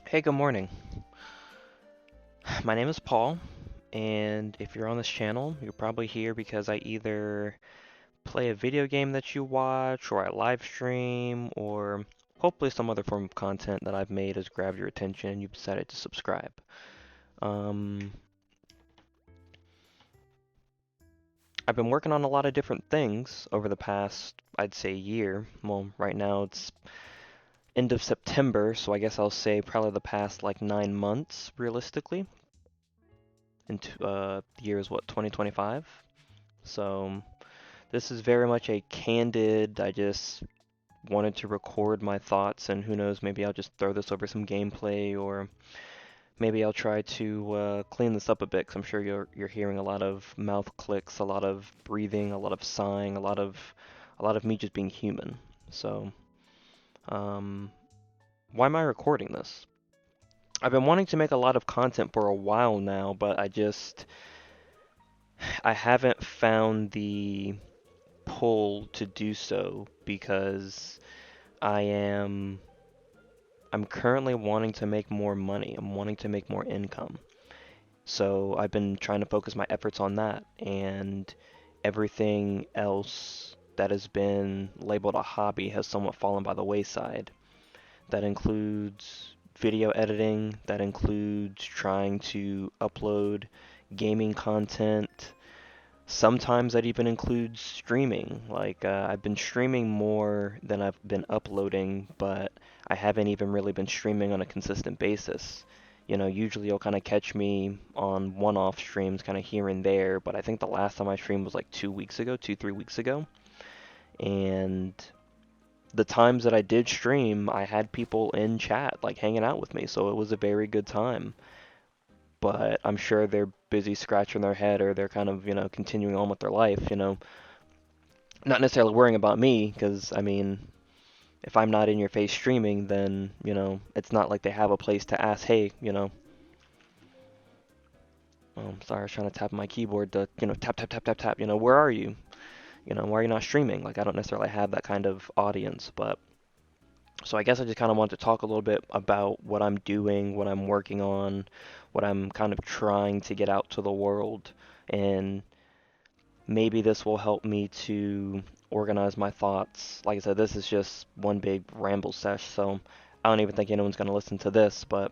Hey, good morning. My name is Paul, and if you're on this channel, you're probably here because I either play a video game that you watch, or I live stream, or hopefully some other form of content that I've made has grabbed your attention and you've decided to subscribe. Um, I've been working on a lot of different things over the past, I'd say, year. Well, right now it's end of September, so I guess I'll say probably the past like 9 months, realistically. Into the year is what, 2025? So this is very much a candid, I just wanted to record my thoughts, and who knows, maybe I'll just throw this over some gameplay, or maybe I'll try to clean this up a bit, 'cause I'm sure you're hearing a lot of mouth clicks, a lot of breathing, a lot of sighing, a lot of me just being human. So, um, why am I recording this? I've been wanting to make a lot of content for a while now, but I haven't found the pull to do so because I am I'm currently wanting to make more money. I'm wanting to make more income. So I've been trying to focus my efforts on that, and everything else that has been labeled a hobby has somewhat fallen by the wayside. That includes video editing, that includes trying to upload gaming content. Sometimes that even includes streaming. Like, I've been streaming more than I've been uploading, but I haven't even really been streaming on a consistent basis. Usually you'll kind of catch me on one-off streams kind of here and there, but I think the last time I streamed was like 2 weeks ago, 3 weeks ago. And the times that I did stream, I had people in chat, like hanging out with me, so it was a very good time. But I'm sure they're busy scratching their head, or they're kind of, continuing on with their life. Not necessarily worrying about me, because, I mean, if I'm not in your face streaming, then, it's not like they have a place to ask, hey, sorry, I was trying to tap my keyboard to, tap, tap, tap, tap, tap, where are you? Why are you not streaming? Like, I don't necessarily have that kind of audience, but so I guess I just kind of want to talk a little bit about what I'm doing, what I'm working on, what I'm kind of trying to get out to the world, and maybe this will help me to organize my thoughts. Like I said, this is just one big ramble sesh, so I don't even think anyone's going to listen to this, but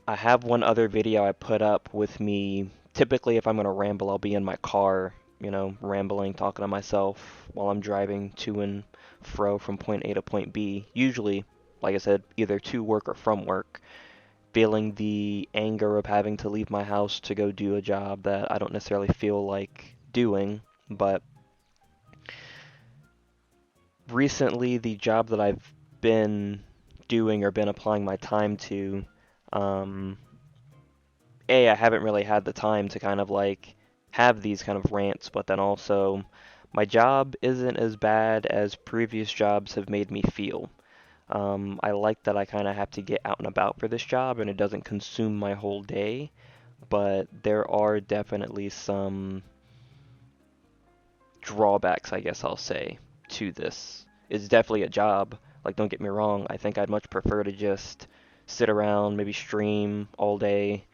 I have one other video I put up with me. Typically, if I'm going to ramble, I'll be in my car, rambling, talking to myself while I'm driving to and fro from point A to point B. Usually, like I said, either to work or from work, feeling the anger of having to leave my house to go do a job that I don't necessarily feel like doing. But recently, the job that I've been doing or been applying my time to, um, I haven't really had the time to kind of like have these kind of rants, but then also my job isn't as bad as previous jobs have made me feel. I like that I kind of have to get out and about for this job and it doesn't consume my whole day, but there are definitely some drawbacks, I guess I'll say, to this. It's definitely a job. Like, don't get me wrong, I think I'd much prefer to just sit around, maybe stream all day.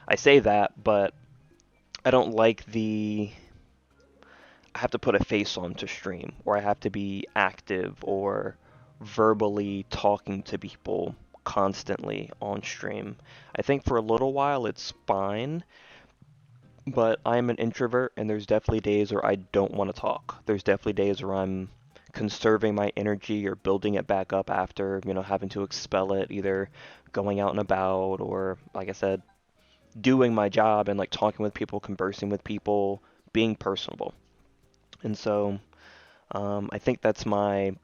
I say that, but I don't like I have to put a face on to stream, or I have to be active or verbally talking to people constantly on stream. I think for a little while it's fine, but I'm an introvert and there's definitely days where I don't want to talk. There's definitely days where I'm conserving my energy or building it back up after, having to expel it, either going out and about or, like I said, doing my job and like talking with people, conversing with people, being personable. And so I think that's my,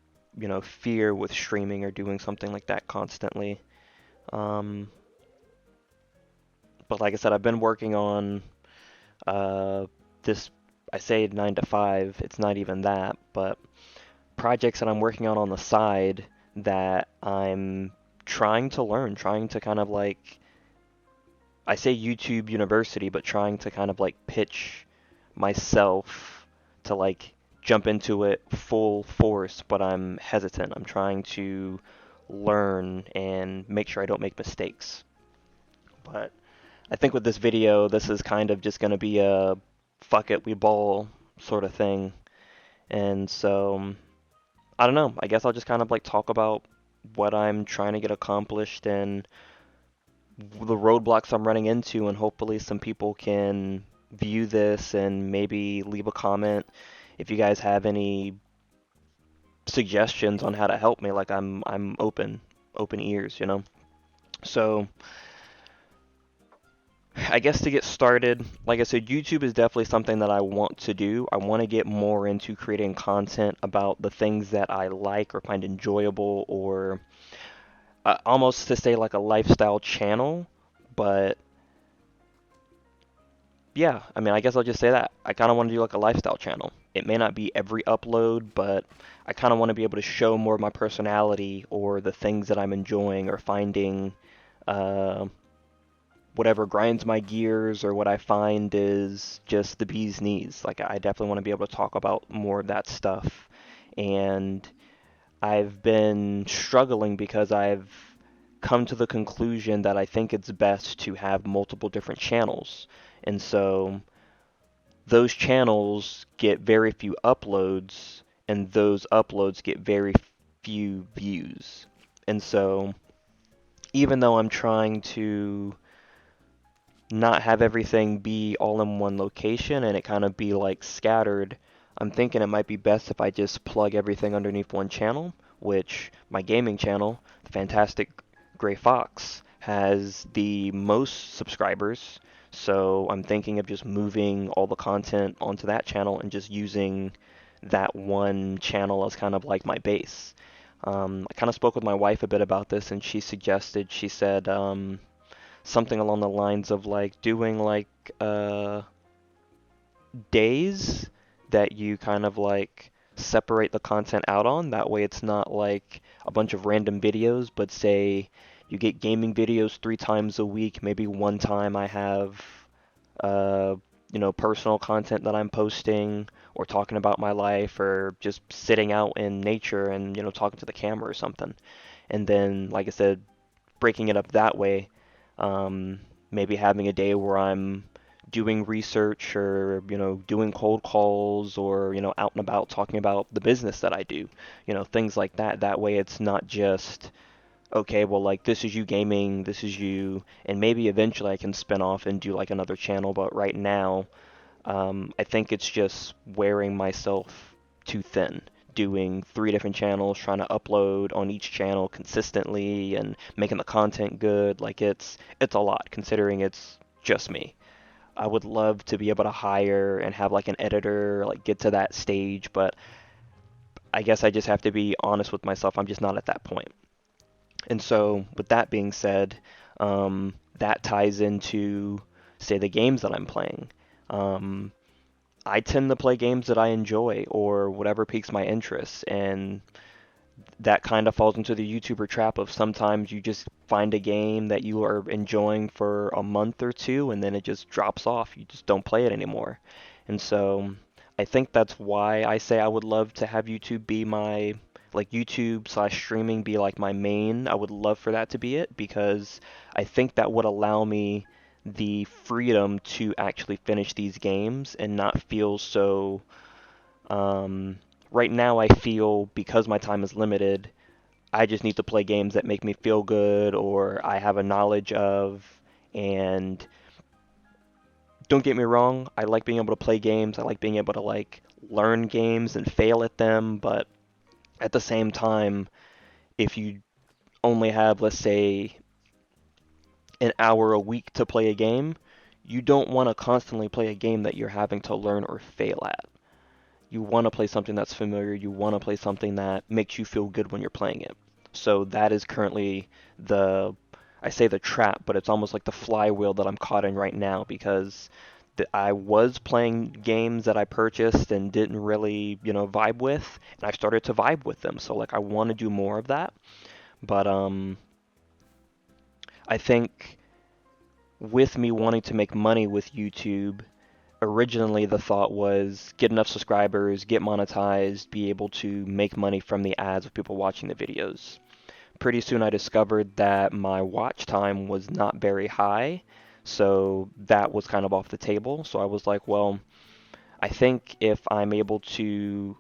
fear with streaming or doing something like that constantly. Um, but like I said, I've been working on uh, this. I say 9 to 5. It's not even that, but projects that I'm working on the side that I'm trying to learn, trying to kind of like I say YouTube University, but trying to kind of like pitch myself to like jump into it full force, but I'm hesitant. I'm trying to learn and make sure I don't make mistakes. But I think with this video, this is kind of just going to be a fuck it, we ball sort of thing. And so, I don't know. I guess I'll just kind of like talk about what I'm trying to get accomplished and the roadblocks I'm running into, and hopefully some people can view this and maybe leave a comment if you guys have any suggestions on how to help me. Like I'm open ears, you know. So I guess to get started, like I said, YouTube is definitely something that I want to do. I want to get more into creating content about the things that I like or find enjoyable, or almost to say like a lifestyle channel. But yeah, I mean, I guess I'll just say that. I kind of want to do like a lifestyle channel. It may not be every upload, but I kind of want to be able to show more of my personality or the things that I'm enjoying or finding, uh, whatever grinds my gears or what I find is just the bee's knees. Like, I definitely want to be able to talk about more of that stuff. And I've been struggling because I've come to the conclusion that I think it's best to have multiple different channels. And so those channels get very few uploads, and those uploads get very few views. And so even though I'm trying to not have everything be all in one location and it kind of be like scattered, I'm thinking it might be best if I just plug everything underneath one channel, which my gaming channel, the Fantastic Gray Fox, has the most subscribers. So I'm thinking of just moving all the content onto that channel and just using that one channel as kind of like my base. I kind of spoke with my wife a bit about this, and she said, something along the lines of like doing like days that you kind of like separate the content out on. That way it's not like a bunch of random videos, but say you get gaming videos 3 times a week. Maybe one time I have uh, personal content that I'm posting or talking about my life or just sitting out in nature and, talking to the camera or something. And then, like I said, breaking it up that way. Um, Maybe having a day where I'm doing research or, doing cold calls or, out and about talking about the business that I do, things like that. That way it's not just, okay, well, like, this is you gaming, this is you, and maybe eventually I can spin off and do like another channel, but right now, I think it's just wearing myself too thin, doing 3 different channels, trying to upload on each channel consistently and making the content good. Like, it's a lot considering it's just me. I would love to be able to hire and have like an editor, like get to that stage, but I guess I just have to be honest with myself. I'm just not at that point. And so, with that being said, that ties into, say, the games that I'm playing. Um, I tend to play games that I enjoy or whatever piques my interest, and that kind of falls into the YouTuber trap of sometimes you just find a game that you are enjoying for a month or two, and then it just drops off. You just don't play it anymore. And so I think that's why I say I would love to have YouTube be my, like YouTube/streaming be like my main. I would love for that to be it because I think that would allow me the freedom to actually finish these games and not feel so, right now I feel because my time is limited, I just need to play games that make me feel good or I have a knowledge of. And don't get me wrong, I like being able to play games. I like being able to like learn games and fail at them, but at the same time, if you only have, let's say, an hour a week to play a game, you don't want to constantly play a game that you're having to learn or fail at. You want to play something that's familiar. You want to play something that makes you feel good when you're playing it. So that is currently the, I say the trap, but it's almost like the flywheel that I'm caught in right now because I was playing games that I purchased and didn't really, vibe with, and I started to vibe with them. So like I want to do more of that, but I think with me wanting to make money with YouTube, originally the thought was get enough subscribers, get monetized, be able to make money from the ads of people watching the videos. pretty soon I discovered that my watch time was not very high, so that was kind of off the table. So I was like, well, I think if I'm able to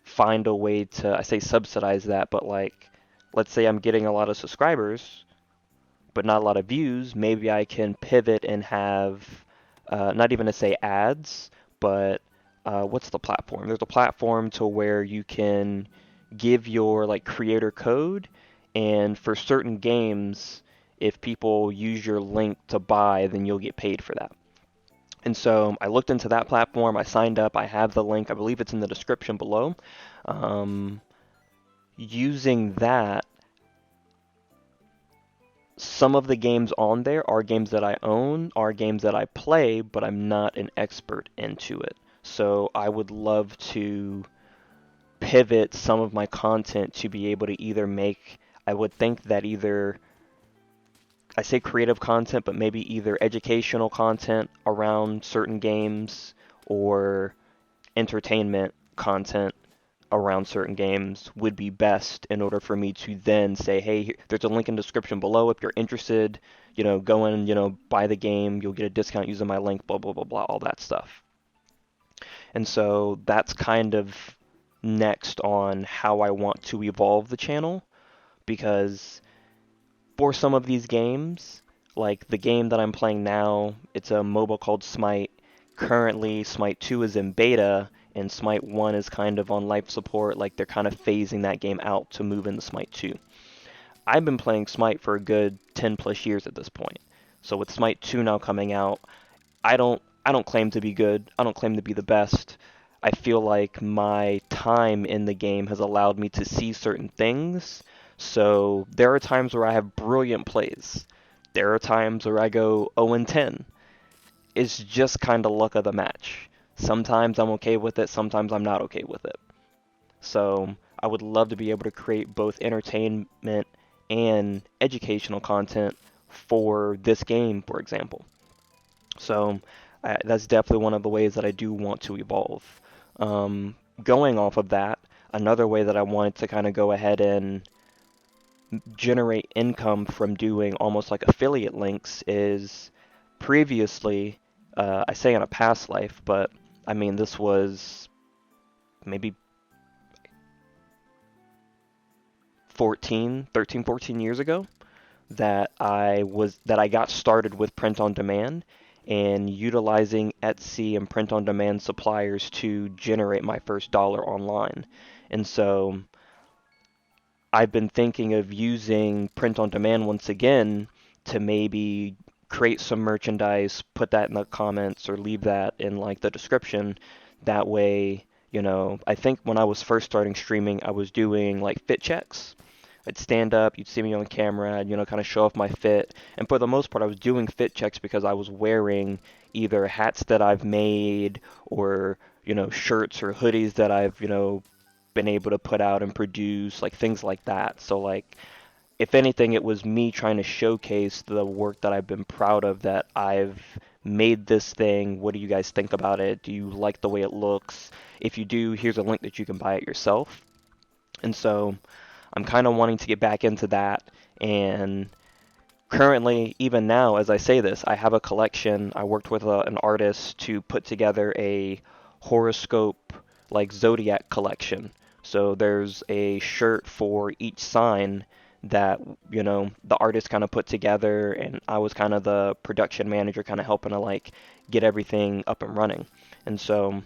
find a way to, I say subsidize that, but like, let's say I'm getting a lot of subscribers, but not a lot of views, maybe I can pivot and have, not even to say ads, but what's the platform? There's a platform to where you can give your like creator code, and for certain games, if people use your link to buy, then you'll get paid for that. And so I looked into that platform, I signed up, I have the link, I believe it's in the description below. Um, Using that, some of the games on there are games that I own, are games that I play, but I'm not an expert into it. So I would love to pivot some of my content to be able to either make, I would think that either, I say creative content, but maybe either educational content around certain games or entertainment content around certain games would be best in order for me to then say, hey, there's a link in the description below if you're interested, go in, buy the game, you'll get a discount using my link, blah, blah, blah, blah, all that stuff. And so that's kind of next on how I want to evolve the channel, because for some of these games, like the game that I'm playing now, it's a MOBA called Smite. Currently, Smite 2 is in beta, and Smite 1 is kind of on life support, like they're kind of phasing that game out to move into Smite 2. I've been playing Smite for a good 10 plus years at this point. So with Smite 2 now coming out, I don't claim to be good. I don't claim to be the best. I feel like my time in the game has allowed me to see certain things. So there are times where I have brilliant plays. There are times where I go 0 and 10. It's just kind of luck of the match. Sometimes I'm okay with it, sometimes I'm not okay with it. So I would love to be able to create both entertainment and educational content for this game, for example. So that's definitely one of the ways that I do want to evolve. Going off of that, another way that I wanted to kind of go ahead and generate income from doing almost like affiliate links is previously, I say in a past life, but I mean, this was maybe 14 years ago that I got started with print on demand and utilizing Etsy and print on demand suppliers to generate my first dollar online. And so I've been thinking of using print on demand once again to maybe create some merchandise, put that in the comments or leave that in like the description. That way, I think when I was first starting streaming, I was doing like fit checks. I'd stand up, you'd see me on camera, and kind of show off my fit. And for the most part, I was doing fit checks because I was wearing either hats that I've made or, shirts or hoodies that I've, been able to put out and produce, like things like that. So like, if anything, it was me trying to showcase the work that I've been proud of, that I've made this thing. What do you guys think about it? Do you like the way it looks? If you do, here's a link that you can buy it yourself. And so I'm kind of wanting to get back into that. And currently, even now, as I say this, I have a collection. I worked with an artist to put together a horoscope, like zodiac collection. So there's a shirt for each sign that, the artist kind of put together, and I was kind of the production manager, kind of helping to like get everything up and running. And so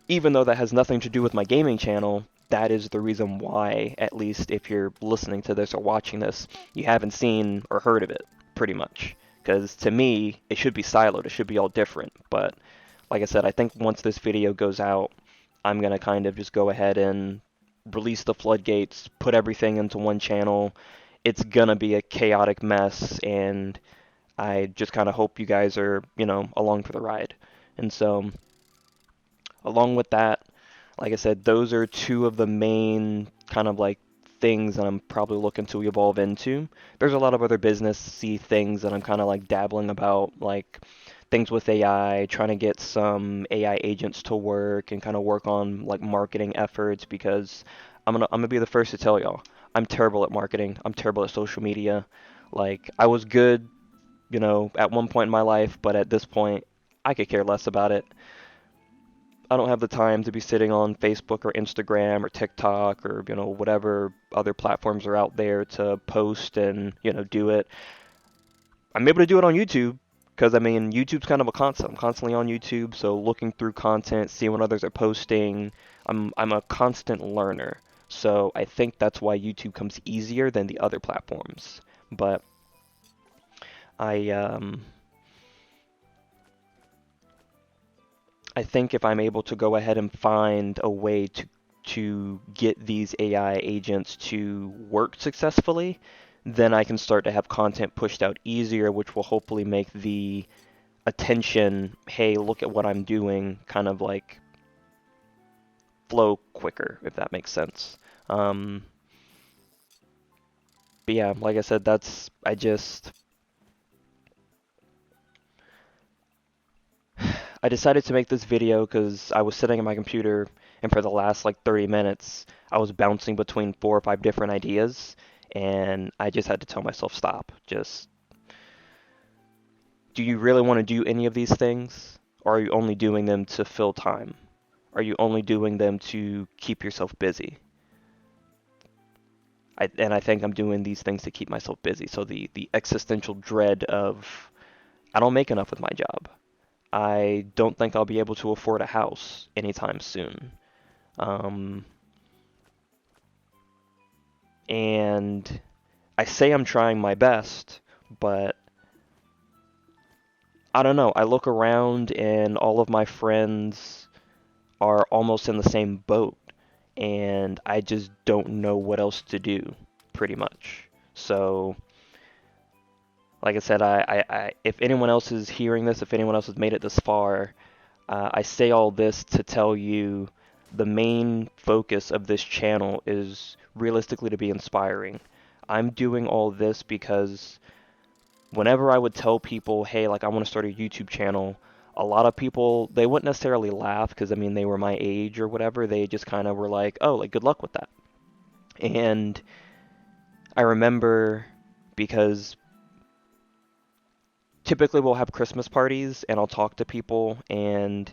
even though that has nothing to do with my gaming channel, that is the reason why, at least if you're listening to this or watching this, you haven't seen or heard of it, pretty much. Because to me, it should be siloed, it should be all different. But like I said, I think once this video goes out, I'm going to kind of just go ahead and release the floodgates, put everything into one channel. It's going to be a chaotic mess, and I just kind of hope you guys are, along for the ride. And so, along with that, like I said, those are two of the main kind of like things that I'm probably looking to evolve into. There's a lot of other businessy things that I'm kind of like dabbling about, like things with AI, trying to get some AI agents to work and kind of work on like marketing efforts, because I'm gonna be the first to tell y'all, I'm terrible at marketing. I'm terrible at social media. Like, I was good, at one point in my life, but at this point, I could care less about it. I don't have the time to be sitting on Facebook or Instagram or TikTok or, whatever other platforms are out there to post and, do it. I'm able to do it on YouTube because, I mean, YouTube's kind of a constant. I'm constantly on YouTube, so looking through content, seeing what others are posting, I'm a constant learner. So I think that's why YouTube comes easier than the other platforms. But I I think if I'm able to go ahead and find a way to get these AI agents to work successfully, then I can start to have content pushed out easier, which will hopefully make the attention, hey, look at what I'm doing, kind of like flow quicker, if that makes sense. Um, but yeah, like I said, I decided to make this video because I was sitting at my computer and for the last like 30 minutes, I was bouncing between 4 or 5 different ideas and I just had to tell myself stop. Just, do you really want to do any of these things? Or are you only doing them to fill time? Are you only doing them to keep yourself busy? And I think I'm doing these things to keep myself busy. So the existential dread of I don't make enough with my job. I don't think I'll be able to afford a house anytime soon. Um, and I say I'm trying my best, but I don't know. I look around and all of my friends are almost in the same boat, and I just don't know what else to do, pretty much. So, like I said, if anyone else is hearing this, if anyone else has made it this far, I say all this to tell you the main focus of this channel is realistically to be inspiring. I'm doing all this because whenever I would tell people, hey, like I want to start a YouTube channel, a lot of people, they wouldn't necessarily laugh because, I mean, they were my age or whatever. They just kind of were like, oh, like good luck with that. And I remember because typically we'll have Christmas parties and I'll talk to people and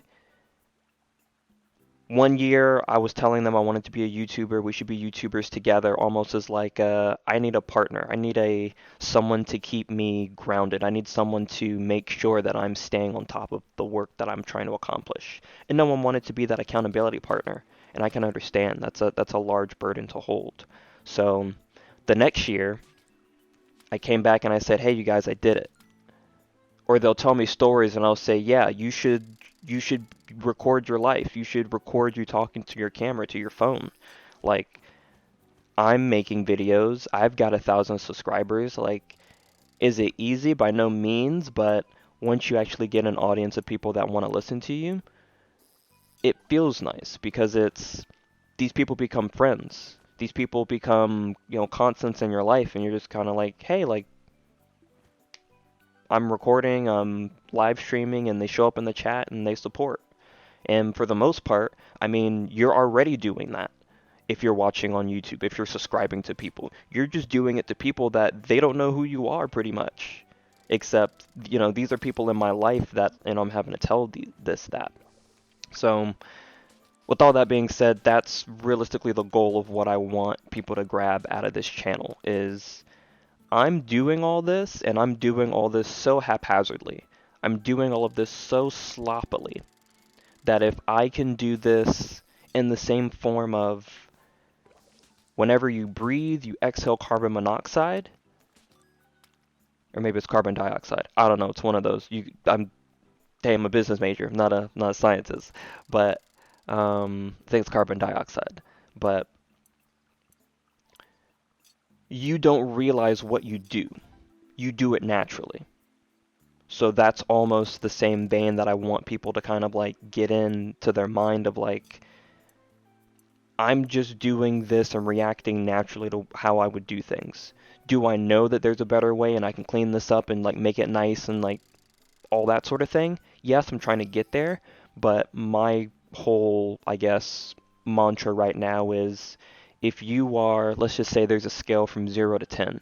one year I was telling them I wanted to be a YouTuber. We should be YouTubers together, almost as like I need a partner. I need someone to keep me grounded. I need someone to make sure that I'm staying on top of the work that I'm trying to accomplish. And no one wanted to be that accountability partner. And I can understand that's a large burden to hold. So the next year I came back and I said, "Hey, you guys, I did it." Or they'll tell me stories and I'll say, yeah, you should record your life. You should record you talking to your camera, to your phone. Like, I'm making videos. I've got 1,000 subscribers. Like, is it easy? By no means, but once you actually get an audience of people that want to listen to you, it feels nice because these people become friends. These people become, constants in your life and you're just kind of like, hey, like, I'm recording, I'm live streaming, and they show up in the chat and they support. And for the most part, I mean, you're already doing that if you're watching on YouTube, if you're subscribing to people. You're just doing it to people that they don't know who you are pretty much. Except, these are people in my life that, I'm having to tell this, that. So, with all that being said, that's realistically the goal of what I want people to grab out of this channel is I'm doing all this, and I'm doing all this so haphazardly. I'm doing all of this so sloppily that if I can do this in the same form of whenever you breathe, you exhale carbon monoxide, or maybe it's carbon dioxide. I don't know. It's one of those. I'm a business major. I'm not a scientist, but I think it's carbon dioxide. But you don't realize what you do. You do it naturally. So that's almost the same vein that I want people to kind of like get into their mind of like, I'm just doing this and reacting naturally to how I would do things. Do I know that there's a better way and I can clean this up and like make it nice and like all that sort of thing? Yes, I'm trying to get there, but my whole, I guess, mantra right now is if you are, let's just say there's a scale from 0 to 10.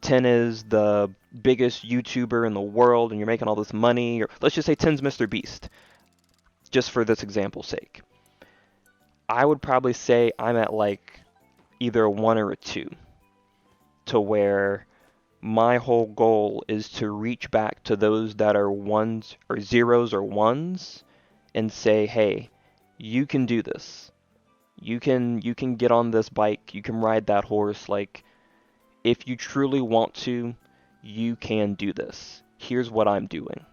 10 is the biggest YouTuber in the world and you're making all this money, or let's just say 10's Mr. Beast, just for this example's sake. I would probably say I'm at like either a 1 or a 2, to where my whole goal is to reach back to those that are ones or zeros or ones and say, hey, you can do this. You can get on this bike, you can ride that horse. Like, if you truly want to, you can do this. Here's what I'm doing.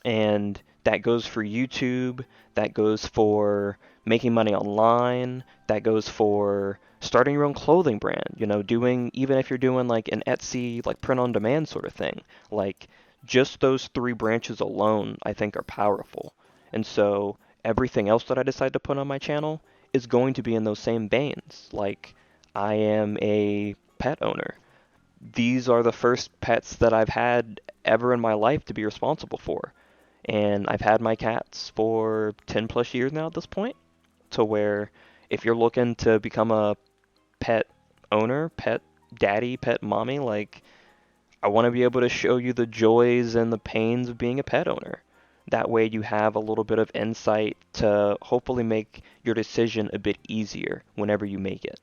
And that goes for YouTube, that goes for making money online, that goes for starting your own clothing brand, doing, even if you're doing like an Etsy, like print on demand sort of thing. Like, just those three branches alone, I think, are powerful. And so everything else that I decide to put on my channel is going to be in those same veins. Like, I am a pet owner. These are the first pets that I've had ever in my life to be responsible for. And I've had my cats for 10 plus years now at this point, to where if you're looking to become a pet owner, pet daddy, pet mommy, like, I want to be able to show you the joys and the pains of being a pet owner. That way you have a little bit of insight to hopefully make your decision a bit easier whenever you make it.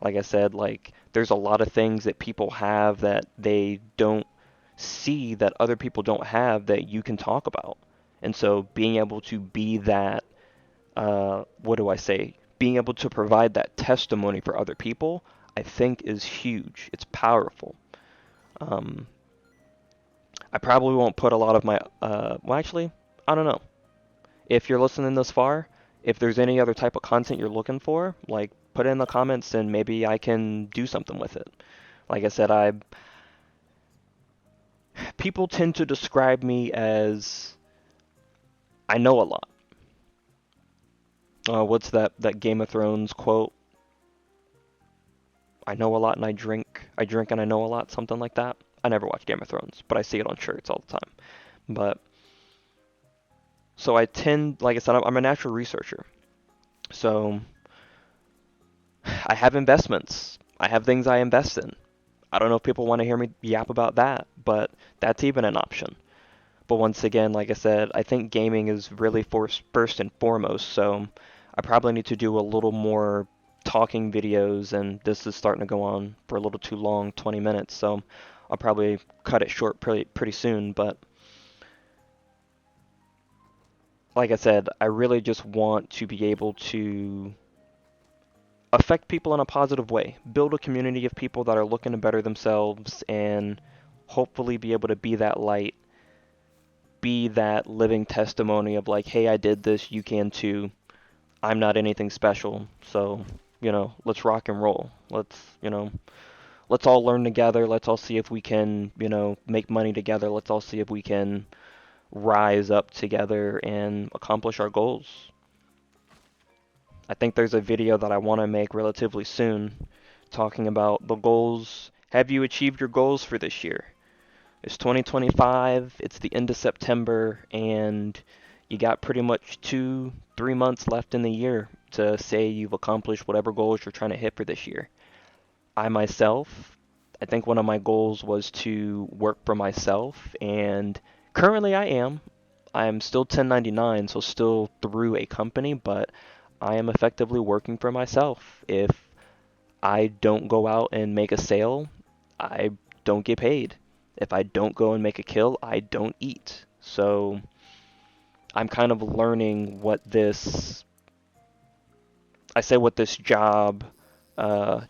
Like I said, like, there's a lot of things that people have that they don't see, that other people don't have, that you can talk about. And so being able to be that, what do I say? Being able to provide that testimony for other people, I think is huge. It's powerful. I probably won't put a lot of my, well, actually, I don't know. If you're listening this far, if there's any other type of content you're looking for, like, put it in the comments and maybe I can do something with it. Like I said, people tend to describe me as I know a lot. What's that Game of Thrones quote? I know a lot and I drink. I drink and I know a lot, something like that. I never watch Game of Thrones, but I see it on shirts all the time. But so I tend, like I said, I'm a natural researcher. So I have investments. I have things I invest in. I don't know if people want to hear me yap about that, but that's even an option. But once again, like I said, I think gaming is really first and foremost, so I probably need to do a little more talking videos, and this is starting to go on for a little too long, 20 minutes, so I'll probably cut it short pretty soon. But like I said, I really just want to be able to affect people in a positive way, build a community of people that are looking to better themselves, and hopefully be able to be that light, be that living testimony of like, hey, I did this, you can too. I'm not anything special, so, let's rock and roll. Let's all learn together. Let's all see if we can, make money together. Let's all see if we can rise up together and accomplish our goals. I think there's a video that I want to make relatively soon talking about the goals. Have you achieved your goals for this year? It's 2025, it's the end of September, and you got pretty much 2-3 months left in the year to say you've accomplished whatever goals you're trying to hit for this year. I think one of my goals was to work for myself, and currently I am. I am still 1099, so still through a company, but I am effectively working for myself. If I don't go out and make a sale, I don't get paid. If I don't go and make a kill, I don't eat. So I'm kind of learning what this job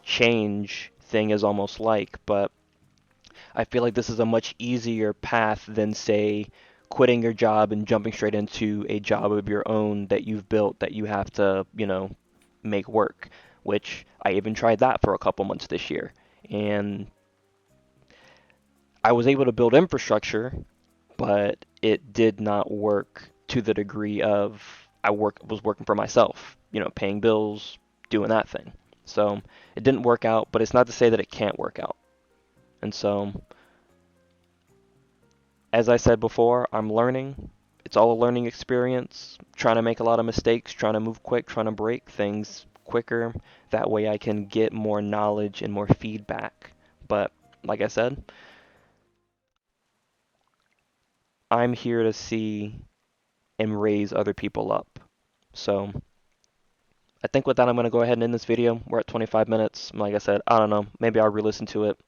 change thing is almost like, but I feel like this is a much easier path than, say, quitting your job and jumping straight into a job of your own that you've built that you have to, make work, which I even tried that for a couple months this year. And I was able to build infrastructure, but it did not work to the degree of was working for myself, paying bills, doing that thing. So it didn't work out, but it's not to say that it can't work out. And so, as I said before, I'm learning. It's all a learning experience, trying to make a lot of mistakes, trying to move quick, trying to break things quicker. That way I can get more knowledge and more feedback. But like I said, I'm here to see and raise other people up. So I think with that, I'm going to go ahead and end this video. We're at 25 minutes. Like I said, I don't know. Maybe I'll re-listen to it.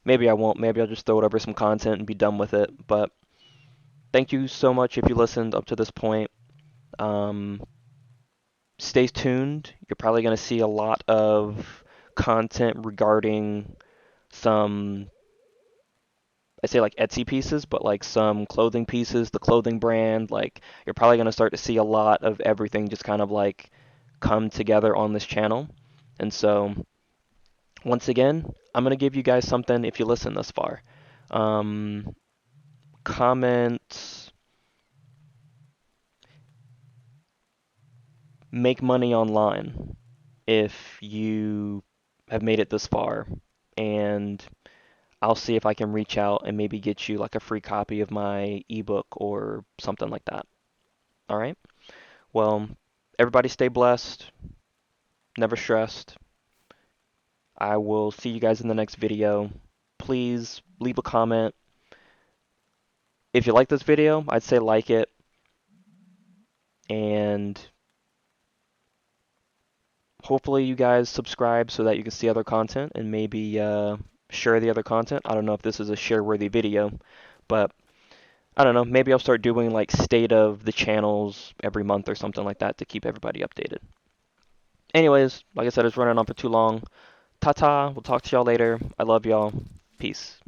Maybe I won't. Maybe I'll just throw it over some content and be done with it. But thank you so much if you listened up to this point. Stay tuned. You're probably going to see a lot of content regarding some, I say like Etsy pieces, but like some clothing pieces, the clothing brand. Like you're probably going to start to see a lot of everything just kind of like come together on this channel. And so once again, I'm going to give you guys something if you listen this far. Comment, make money online if you have made it this far, and I'll see if I can reach out and maybe get you like a free copy of my ebook or something like that. All right? Well, everybody stay blessed, never stressed. I will see you guys in the next video. Please leave a comment. If you like this video, I'd say like it, and hopefully you guys subscribe so that you can see other content and maybe share the other content. I don't know if this is a share-worthy video, but I don't know. Maybe I'll start doing like state of the channels every month or something like that to keep everybody updated. Anyways, like I said, it's running on for too long. Ta-ta. We'll talk to y'all later. I love y'all. Peace.